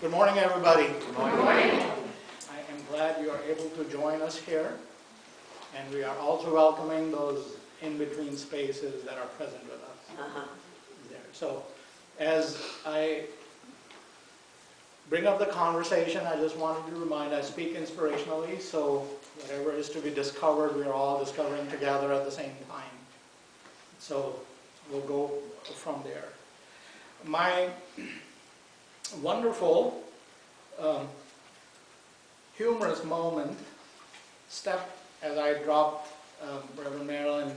Good morning, everybody. Good morning. I am glad you are able to join us here, and we are also welcoming those in-between spaces that are present with us. There. So, as I bring up the conversation, I just wanted to remind, I speak inspirationally, so whatever is to be discovered, we are all discovering together at the same time. So, we'll go from there. My wonderful, humorous moment stepped as I dropped Reverend Marilyn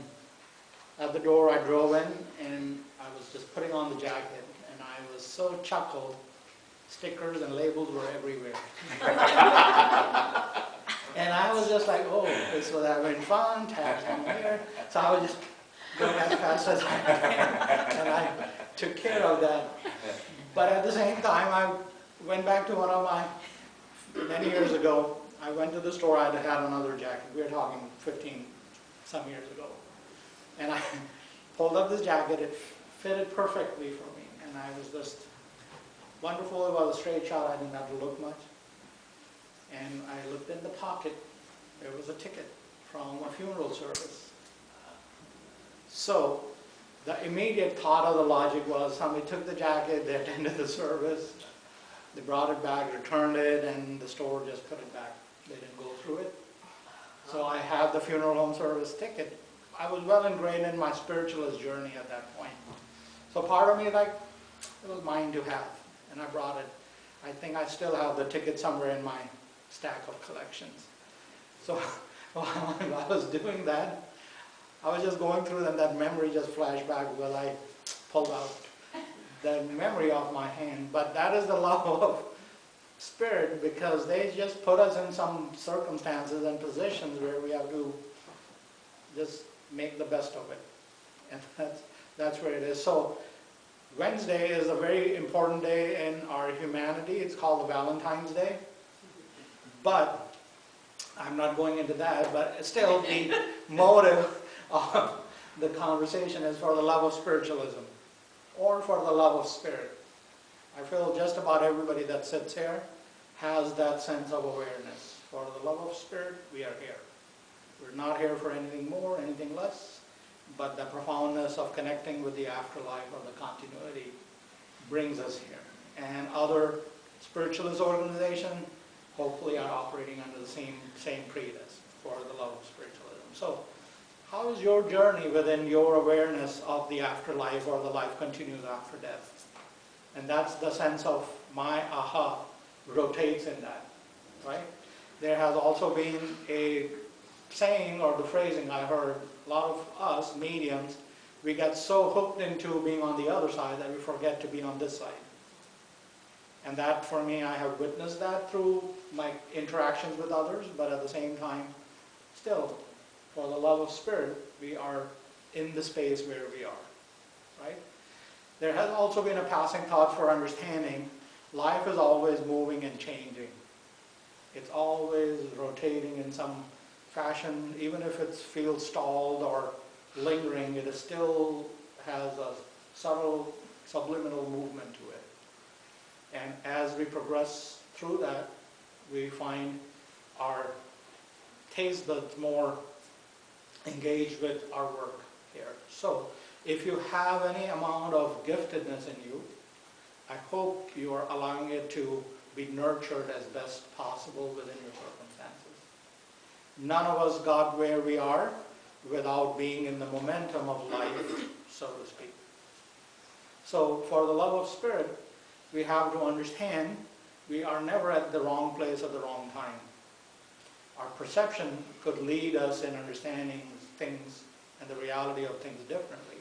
at the door. I drove in and I was just putting on the jacket, and I was so chuckled. Stickers and labels were everywhere. And I was just like, oh, this was having fun, tabs on here. So I was just going as fast as I can, and I took care of that. But at the same time, I went back to one of my, many years ago, I went to the store, I had another jacket. We were talking 15 some years ago. And I pulled up this jacket, it fitted perfectly for me. And I was just wonderful. It was a straight shot, I didn't have to look much. And I looked in the pocket, there was a ticket from a funeral service. So, the immediate thought of the logic was somebody took the jacket, they attended the service, they brought it back, returned it, and the store just put it back. They didn't go through it. So I had the funeral home service ticket. I was well ingrained in my spiritualist journey at that point. So part of me, like, it was mine to have, and I brought it. I think I still have the ticket somewhere in my stack of collections. So while I was doing that, I was just going through them, that memory just flashed back while I pulled out the memory of my hand. But that is the love of Spirit, because they just put us in some circumstances and positions where we have to just make the best of it. And that's where it is. So Wednesday is a very important day in our humanity. It's called the Valentine's Day. But I'm not going into that, but still the motive of the conversation is for the love of spiritualism, or for the love of Spirit. I feel just about everybody that sits here has that sense of awareness. For the love of Spirit, we are here. We're not here for anything more, anything less, but the profoundness of connecting with the afterlife or the continuity brings us here. And other spiritualist organizations hopefully are operating under the same creed as for the love of spiritualism. So, how is your journey within your awareness of the afterlife, or the life continues after death? And that's the sense of my aha rotates in that, right? There has also been a saying, or the phrasing I heard, a lot of us mediums, we get so hooked into being on the other side that we forget to be on this side. And that, for me, I have witnessed that through my interactions with others, but at the same time, still, for the love of Spirit, we are in the space where we are, right? There has also been a passing thought for understanding life is always moving and changing. It's always rotating in some fashion, even if it feels stalled or lingering, it still has a subtle, subliminal movement to it. And as we progress through that, we find our taste buds more engaged with our work here. So, if you have any amount of giftedness in you, I hope you are allowing it to be nurtured as best possible within your circumstances. None of us got where we are without being in the momentum of life, so to speak. So, for the love of Spirit, we have to understand we are never at the wrong place at the wrong time. Our perception could lead us in understanding things and the reality of things differently,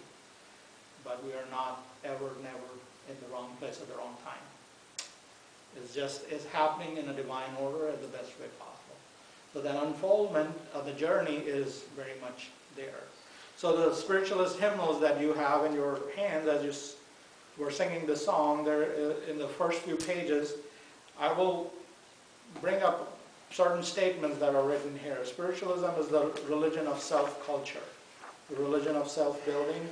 but we are not ever, never in the wrong place at the wrong time. It's happening in a divine order at the best way possible. So that unfoldment of the journey is very much there. So the spiritualist hymnals that you have in your hands as you were singing the song, there in the first few pages, I will bring up certain statements that are written here. Spiritualism is the religion of self-culture, the religion of self-building,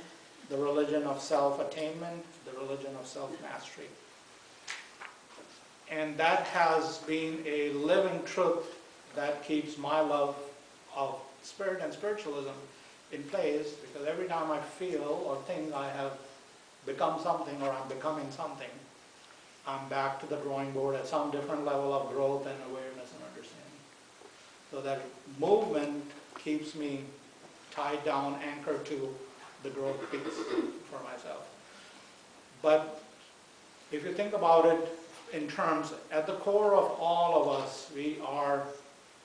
the religion of self-attainment, the religion of self-mastery. And that has been a living truth that keeps my love of spirit and spiritualism in place, because every time I feel or think I have become something or I'm becoming something, I'm back to the drawing board at some different level of growth and awareness and understanding. So that movement keeps me tied down, anchored to the growth piece for myself. But if you think about it in terms, at the core of all of us, we are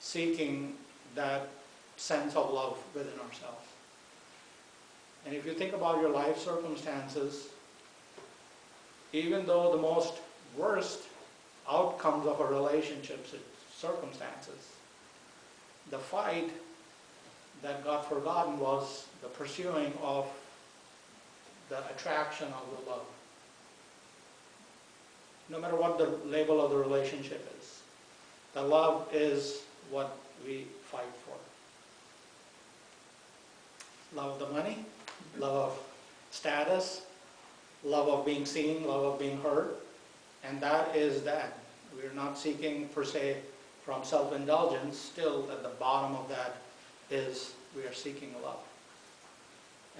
seeking that sense of love within ourselves. And if you think about your life circumstances, even though the most worst outcomes of a relationship circumstances, the fight that got forgotten was the pursuing of the attraction of the love. No matter what the label of the relationship is, the love is what we fight for. Love of the money, love of status, love of being seen, love of being heard, and that is that. We're not seeking per se from self-indulgence. Still at the bottom of that is we are seeking love.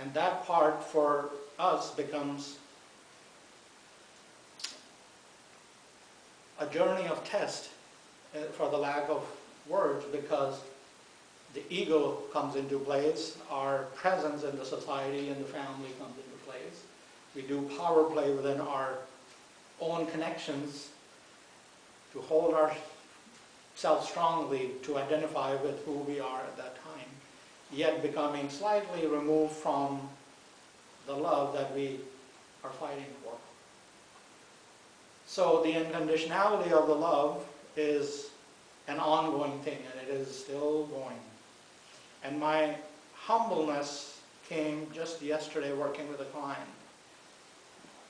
And that part for us becomes a journey of test, for the lack of words, because the ego comes into place, our presence in the society and the family comes into place. We do power play within our own connections to hold ourselves strongly, to identify with who we are at that time, yet becoming slightly removed from the love that we are fighting for. So the unconditionality of the love is an ongoing thing, and it is still going. And my humbleness came just yesterday working with a client.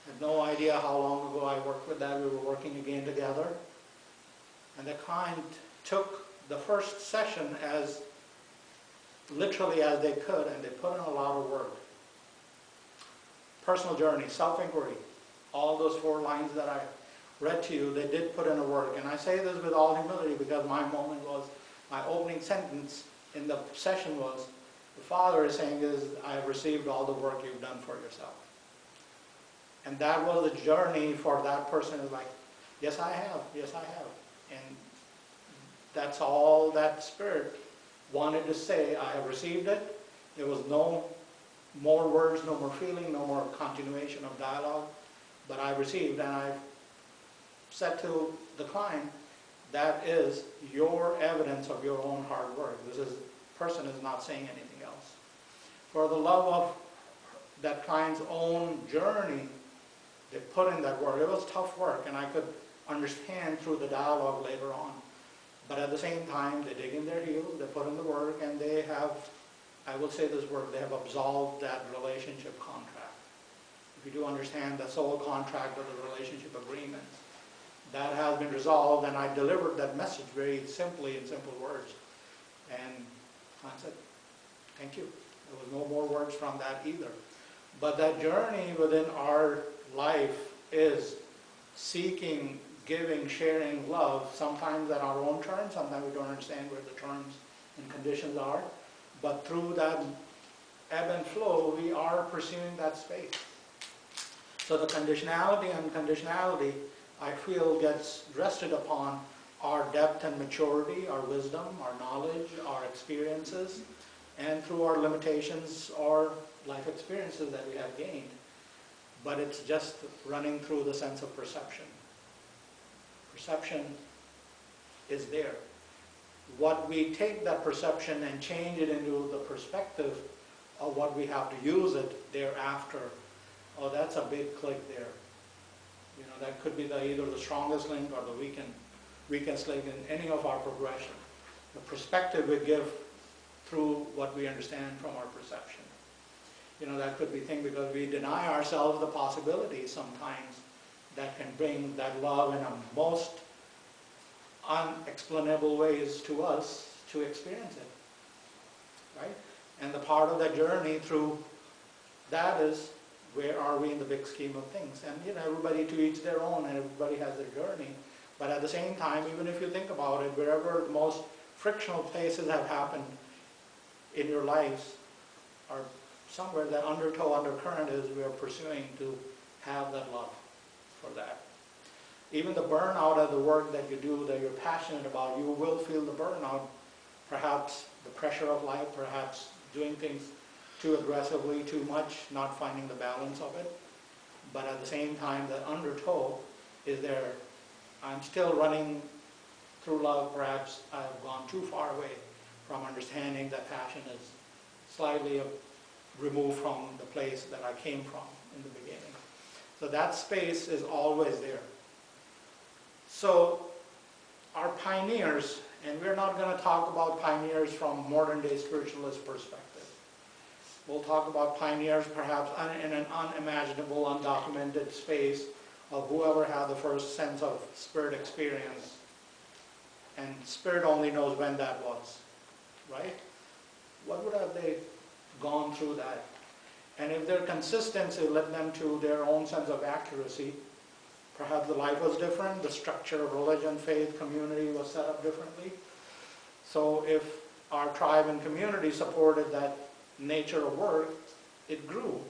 I had no idea how long ago I worked with that. We were working again together. And the client took the first session as literally as they could, and they put in a lot of work. Personal journey, self-inquiry, all those 4 lines that I read to you, they did put in a work. And I say this with all humility because my moment was, my opening sentence in the session was, the Father is saying is, I have received all the work you've done for yourself. And that was the journey for that person. Is like, yes I have, yes I have. And that's all that spirit wanted to say. I have received it. There was no more words, no more feeling, no more continuation of dialogue, but I received, and I've said to the client, that is your evidence of your own hard work. Person is not saying anything else. For the love of that client's own journey, they put in that work. It was tough work, and I could understand through the dialogue later on. But at the same time, they dig in their heels, they put in the work, and they have, I will say this word, they have absolved that relationship contract. If you do understand the soul contract of the relationship agreements, that has been resolved, and I delivered that message very simply in simple words. And I said, thank you. There was no more words from that either. But that journey within our life is seeking, giving, sharing love, sometimes at our own terms, sometimes we don't understand where the terms and conditions are. But through that ebb and flow, we are pursuing that space. So the conditionality and unconditionality, I feel, gets rested upon our depth and maturity, our wisdom, our knowledge, our experiences, and through our limitations or life experiences that we have gained. But it's just running through the sense of perception. Perception is there. What we take that perception and change it into the perspective of what we have to use it thereafter, oh, that's a big click there. You know, that could be either the strongest link or the weakest link in any of our progression. The perspective we give through what we understand from our perception. You know, that could be thing because we deny ourselves the possibilities sometimes that can bring that love in a most unexplainable ways to us to experience it, right? And the part of that journey through that is, where are we in the big scheme of things? And you know, everybody to each their own, and everybody has their journey. But at the same time, even if you think about it, wherever the most frictional places have happened in your lives are somewhere that undertow, undercurrent is we are pursuing to have that love for that. Even the burnout of the work that you do, that you're passionate about, you will feel the burnout. Perhaps the pressure of life, perhaps doing things too aggressively, too much, not finding the balance of it. But at the same time, the undertow is there. I'm still running through love. Perhaps I've gone too far away from understanding that passion is slightly removed from the place that I came from in the beginning. So that space is always there. So our pioneers, and we're not going to talk about pioneers from modern day spiritualist perspective. We'll talk about pioneers perhaps in an unimaginable, undocumented space of whoever had the first sense of spirit experience. And spirit only knows when that was, right? What would have they gone through that? And if their consistency led them to their own sense of accuracy, perhaps the life was different, the structure of religion, faith, community was set up differently. So if our tribe and community supported that nature of work, it grew.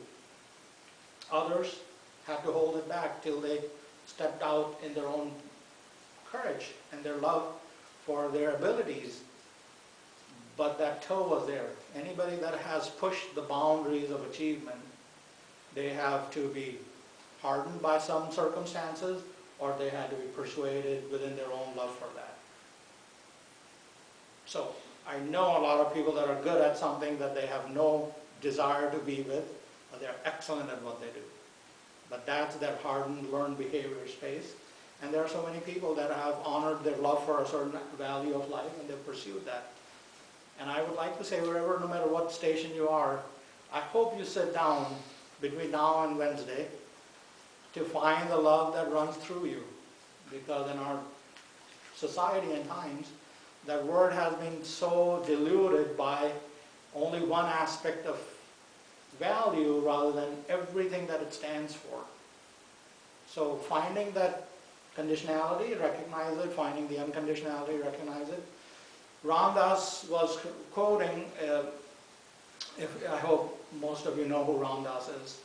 Others had to hold it back till they stepped out in their own courage and their love for their abilities. But that toe was there. Anybody that has pushed the boundaries of achievement, they have to be hardened by some circumstances, or they had to be persuaded within their own love for that. So I know a lot of people that are good at something that they have no desire to be with, but they're excellent at what they do. But that's their hardened, learned behavior space. And there are so many people that have honored their love for a certain value of life, and they've pursued that. And I would like to say, wherever, no matter what station you are, I hope you sit down between now and Wednesday to find the love that runs through you. Because in our society and times, that word has been so diluted by only one aspect of value rather than everything that it stands for. So finding that conditionality, recognize it, finding the unconditionality, recognize it. Ram Dass was quoting, I hope most of you know who Ram Dass is.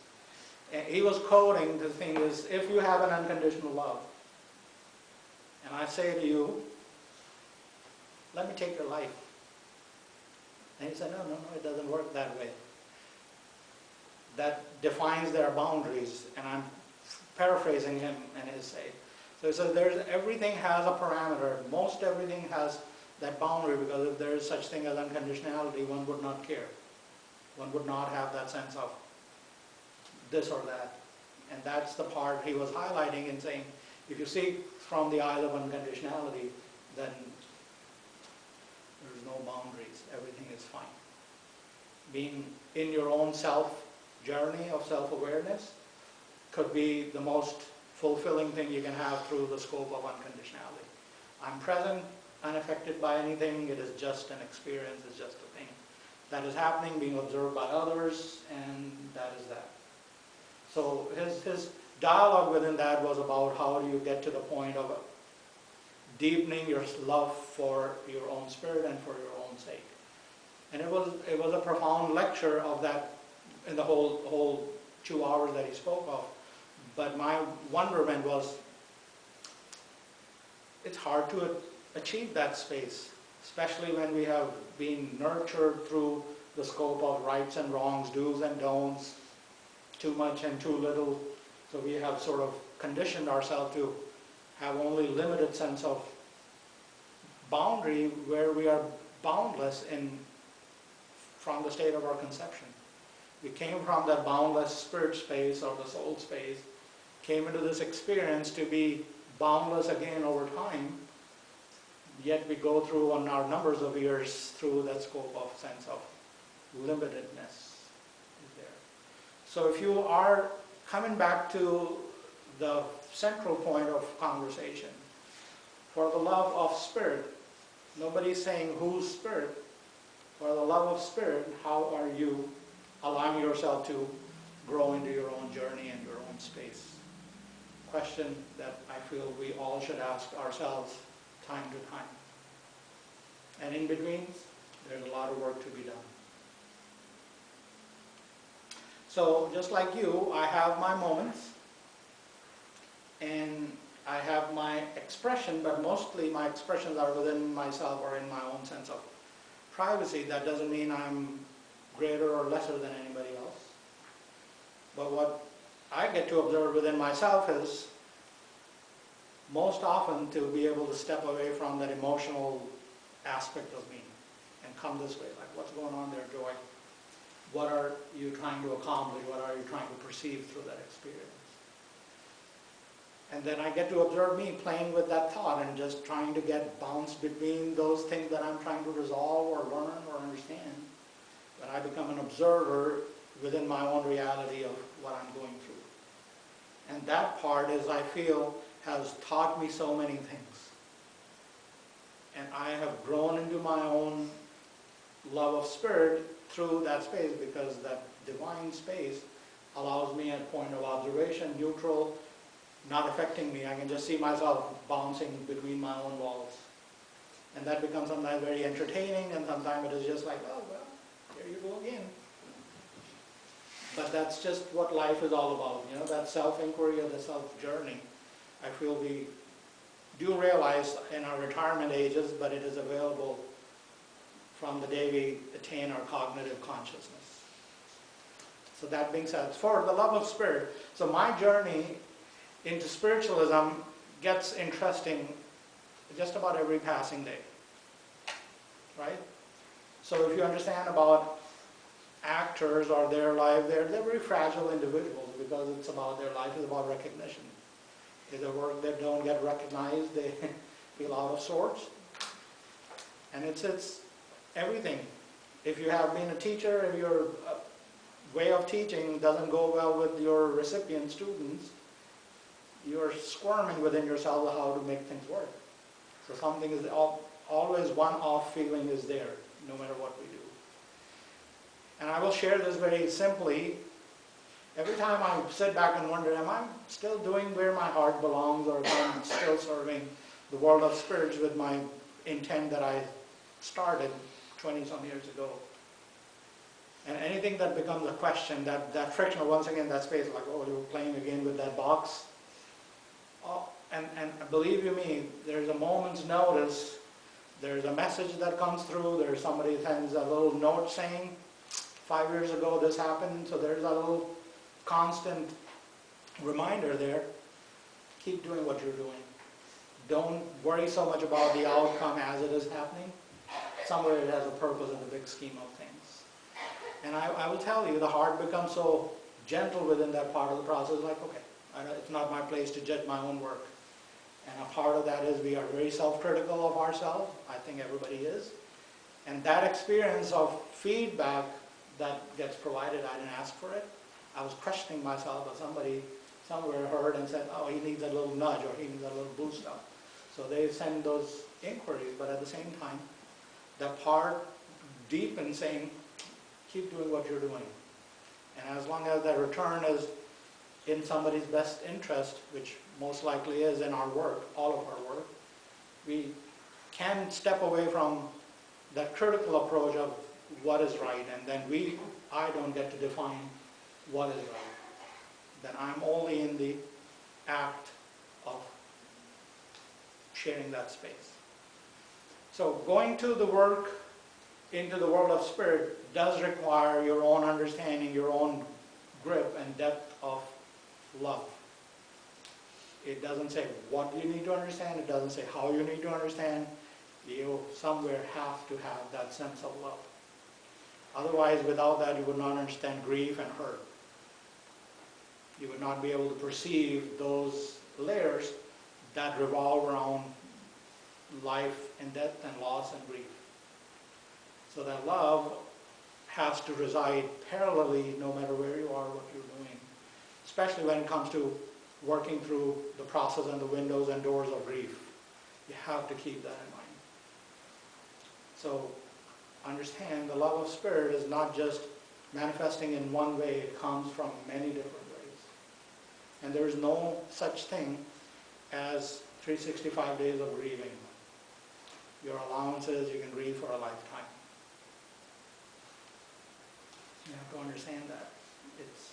He was quoting, the thing is, if you have an unconditional love, and I say to you, let me take your life. And he said, no, it doesn't work that way. That defines their boundaries, and I'm paraphrasing him and his say. So he says, everything has a parameter. Most everything has that boundary, because if there is such thing as unconditionality, one would not care. One would not have that sense of this or that. And that's the part he was highlighting in saying, if you see from the eyes of unconditionality, then there's no boundaries. Everything is fine. Being in your own self journey of self-awareness could be the most fulfilling thing you can have through the scope of unconditionality. I'm present, unaffected by anything. It is just an experience. It's just a thing that is happening, being observed by others, and that is that. So his dialogue within that was about how do you get to the point of deepening your love for your own spirit and for your own sake. And it was a profound lecture of that in the whole 2 hours that he spoke of. But my wonderment was, it's hard to achieve that space, especially when we have been nurtured through the scope of rights and wrongs, do's and don'ts, too much and too little. So we have sort of conditioned ourselves to have only limited sense of boundary, where we are boundless from the state of our conception. We came from that boundless spirit space or the soul space, came into this experience to be boundless again over time, yet we go through on our numbers of years through that scope of sense of limitedness is there. So if you are coming back to the central point of conversation, for the love of spirit, nobody's saying whose spirit, for the love of spirit, how are you allowing yourself to grow into your own journey and your own space? question that I feel we all should ask ourselves time to time. And in between, there's a lot of work to be done. So just like you, I have my moments and I have my expression, but mostly my expressions are within myself or in my own sense of privacy. That doesn't mean I'm greater or lesser than anybody else. But what I get to observe within myself is most often to be able to step away from that emotional aspect of me and come this way, like what's going on there, Joy? What are you trying to accomplish? What are you trying to perceive through that experience? And then I get to observe me playing with that thought and just trying to get bounced between those things that I'm trying to resolve or learn or understand. But I become an observer within my own reality of what I'm going through. And that part is, I feel, has taught me so many things. And I have grown into my own love of spirit through that space, because that divine space allows me a point of observation, neutral, not affecting me. I can just see myself bouncing between my own walls. And that becomes sometimes very entertaining, and sometimes it is just like, oh, well, here you go again. But that's just what life is all about, you know, that self-inquiry or the self-journey. I feel we do realize in our retirement ages, but it is available from the day we attain our cognitive consciousness. So that being said, for the love of spirit, so my journey into spiritualism gets interesting just about every passing day, right? So if you understand about actors or their life, they're very fragile individuals, because it's about their life is about recognition. If their work they don't get recognized, they feel out of sorts. And it's everything. If you have been a teacher, if your way of teaching doesn't go well with your recipient students, you're squirming within yourself how to make things work. So something is always one off feeling is there, no matter what we do. And I will share this very simply. Every time I sit back and wonder, am I still doing where my heart belongs, or am I still serving the world of spirits with my intent that I started 20-some years ago? And anything that becomes a question, that friction, once again, that space, like, oh, you're playing again with that box. Oh, and believe you me, there's a moment's notice, there's a message that comes through, there's somebody sends a little note saying, 5 years ago this happened, so there's a little constant reminder there. Keep doing what you're doing. Don't worry so much about the outcome as it is happening. Somewhere it has a purpose in the big scheme of things. And I will tell you, the heart becomes so gentle within that part of the process, like, okay, it's not my place to judge my own work. And a part of that is we are very self-critical of ourselves. I think everybody is. And that experience of feedback that gets provided, I didn't ask for it. I was questioning myself, but somebody somewhere heard and said, oh, he needs a little nudge, or he needs a little boost up. So they send those inquiries, but at the same time, that part deep in saying, keep doing what you're doing. And as long as that return is in somebody's best interest, which most likely is in our work, all of our work, we can step away from that critical approach of what is right, and then I don't get to define what is right. Then I'm only in the act of sharing that space. So going to the work into the world of spirit does require your own understanding, your own grip and depth of love. It doesn't say what you need to understand, it doesn't say how you need to understand. You somewhere have to have that sense of love. Otherwise, without that, you would not understand grief and hurt. You would not be able to perceive those layers that revolve around life and death and loss and grief. So that love has to reside parallelly no matter where you are, what you're doing. Especially when it comes to working through the process and the windows and doors of grief. You have to keep that in mind. So understand the love of spirit is not just manifesting in one way, it comes from many different ways. And there is no such thing as 365 days of grieving. Your allowances, you can grieve for a lifetime. You have to understand that. It's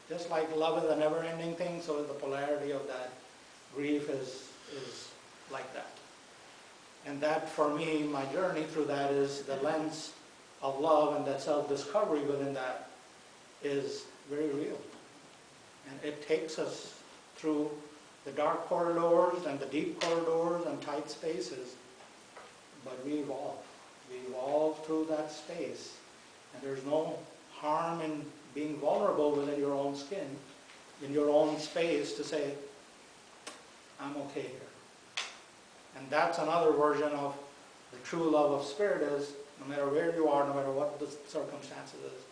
just like love is a never-ending thing, so the polarity of that grief is like that. And that, for me, my journey through that is the lens of love, and that self-discovery within that is very real. And it takes us through the dark corridors and the deep corridors and tight spaces, but we evolve. We evolve through that space. And there's no harm in being vulnerable within your own skin, in your own space, to say, I'm okay here. And that's another version of the true love of Spirit is, no matter where you are, no matter what the circumstances is,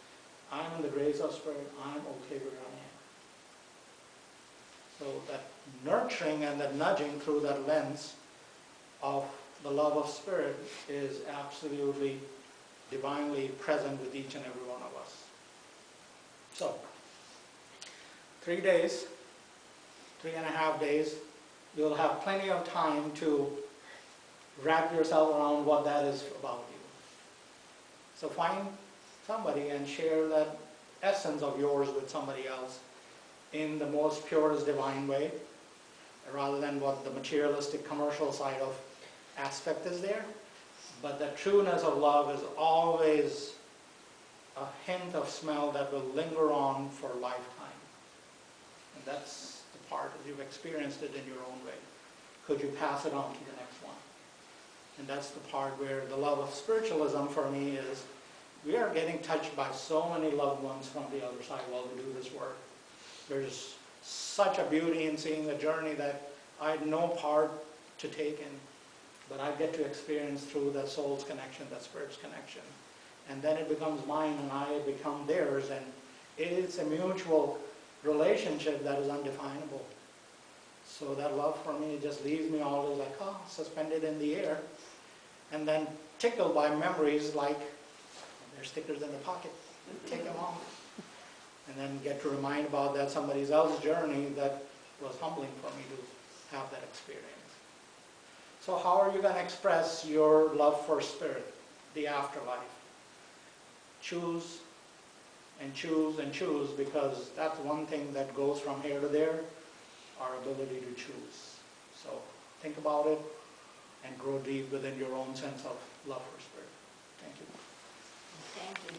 I'm in the grace of Spirit, I'm okay where I am. So that nurturing and that nudging through that lens of the love of Spirit is absolutely divinely present with each and every one of us. So, 3 days, 3.5 days, you'll have plenty of time to wrap yourself around what that is about you. So find somebody and share that essence of yours with somebody else in the most purest divine way, rather than what the materialistic commercial side of aspect is there. But the trueness of love is always a hint of smell that will linger on for a lifetime. And that's the part that you've experienced it in your own way. Could you pass it on to the next one? And that's the part where the love of spiritualism for me is, we are getting touched by so many loved ones from the other side while we do this work. There's such a beauty in seeing the journey that I had no part to take in, but I get to experience through that soul's connection, that spirit's connection. And then it becomes mine and I become theirs, and it's a mutual relationship that is undefinable. So that love for me just leaves me always like, oh, suspended in the air, and then tickled by memories like, there's stickers in the pocket, take them off. And then get to remind about that somebody else's journey that was humbling for me to have that experience. So how are you going to express your love for Spirit, the afterlife? Choose and choose and choose, because that's one thing that goes from here to there, our ability to choose. So think about it and grow deep within your own sense of love for Spirit. Thank you. Thank you.